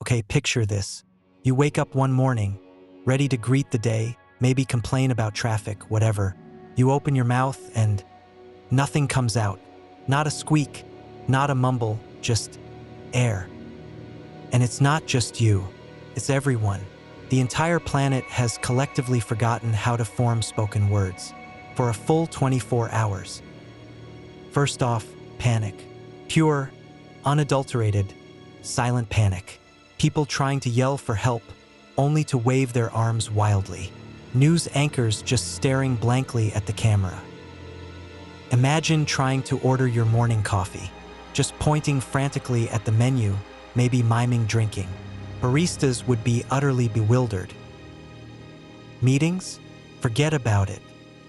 Okay, picture this. You wake up one morning, ready to greet the day, maybe complain about traffic, whatever. You open your mouth and nothing comes out. Not a squeak, not a mumble, just air. And it's not just you, it's everyone. The entire planet has collectively forgotten how to form spoken words for a full 24 hours. First off, panic. Pure, unadulterated, silent panic. People trying to yell for help, only to wave their arms wildly. News anchors just staring blankly at the camera. Imagine trying to order your morning coffee, just pointing frantically at the menu, maybe miming drinking. Baristas would be utterly bewildered. Meetings? Forget about it.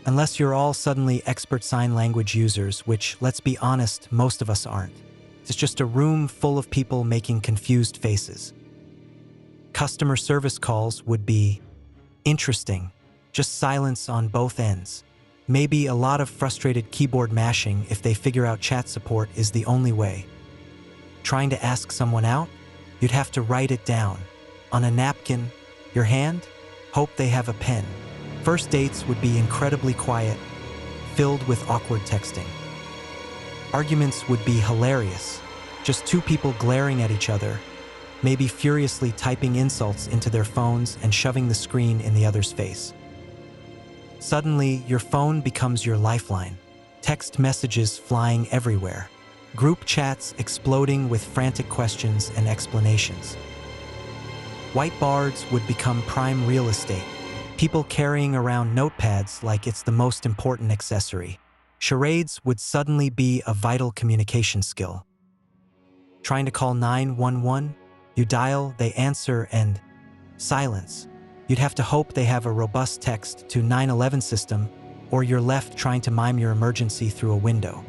Unless you're all suddenly expert sign language users, which, let's be honest, most of us aren't. It's just a room full of people making confused faces. Customer service calls would be interesting, just silence on both ends. Maybe a lot of frustrated keyboard mashing if they figure out chat support is the only way. Trying to ask someone out? You'd have to write it down. On a napkin, your hand? Hope they have a pen. First dates would be incredibly quiet, filled with awkward texting. Arguments would be hilarious. Just two people glaring at each other, maybe furiously typing insults into their phones and shoving the screen in the other's face. Suddenly, your phone becomes your lifeline. Text messages flying everywhere. Group chats exploding with frantic questions and explanations. Whiteboards would become prime real estate. People carrying around notepads like it's the most important accessory. Charades would suddenly be a vital communication skill. Trying to call 911? You dial, they answer, and silence. You'd have to hope they have a robust text to 911 system, or you're left trying to mime your emergency through a window.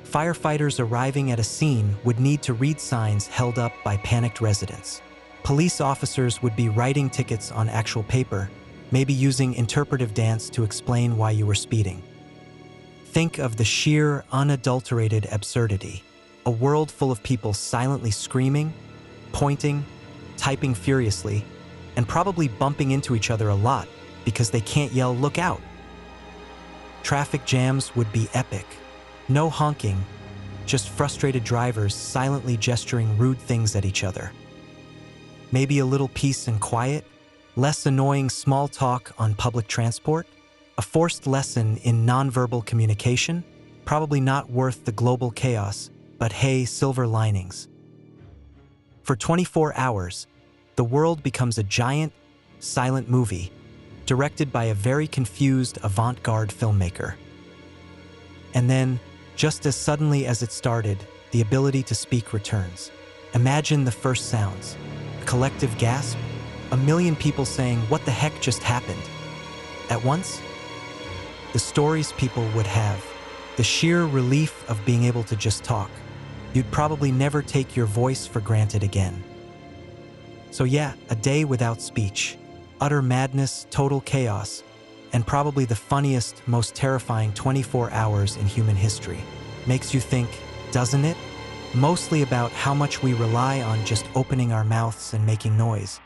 Firefighters arriving at a scene would need to read signs held up by panicked residents. Police officers would be writing tickets on actual paper, maybe using interpretive dance to explain why you were speeding. Think of the sheer, unadulterated absurdity. A world full of people silently screaming, pointing, typing furiously, and probably bumping into each other a lot because they can't yell, "Look out!" Traffic jams would be epic. No honking, just frustrated drivers silently gesturing rude things at each other. Maybe a little peace and quiet, less annoying small talk on public transport, a forced lesson in nonverbal communication, probably not worth the global chaos, but hey, silver linings. For 24 hours, the world becomes a giant, silent movie, directed by a very confused avant-garde filmmaker. And then, just as suddenly as it started, the ability to speak returns. Imagine the first sounds. A collective gasp, a million people saying, "What the heck just happened?" At once? The stories people would have, the sheer relief of being able to just talk. You'd probably never take your voice for granted again. So yeah, a day without speech, utter madness, total chaos, and probably the funniest, most terrifying 24 hours in human history. Makes you think, doesn't it? Mostly about how much we rely on just opening our mouths and making noise.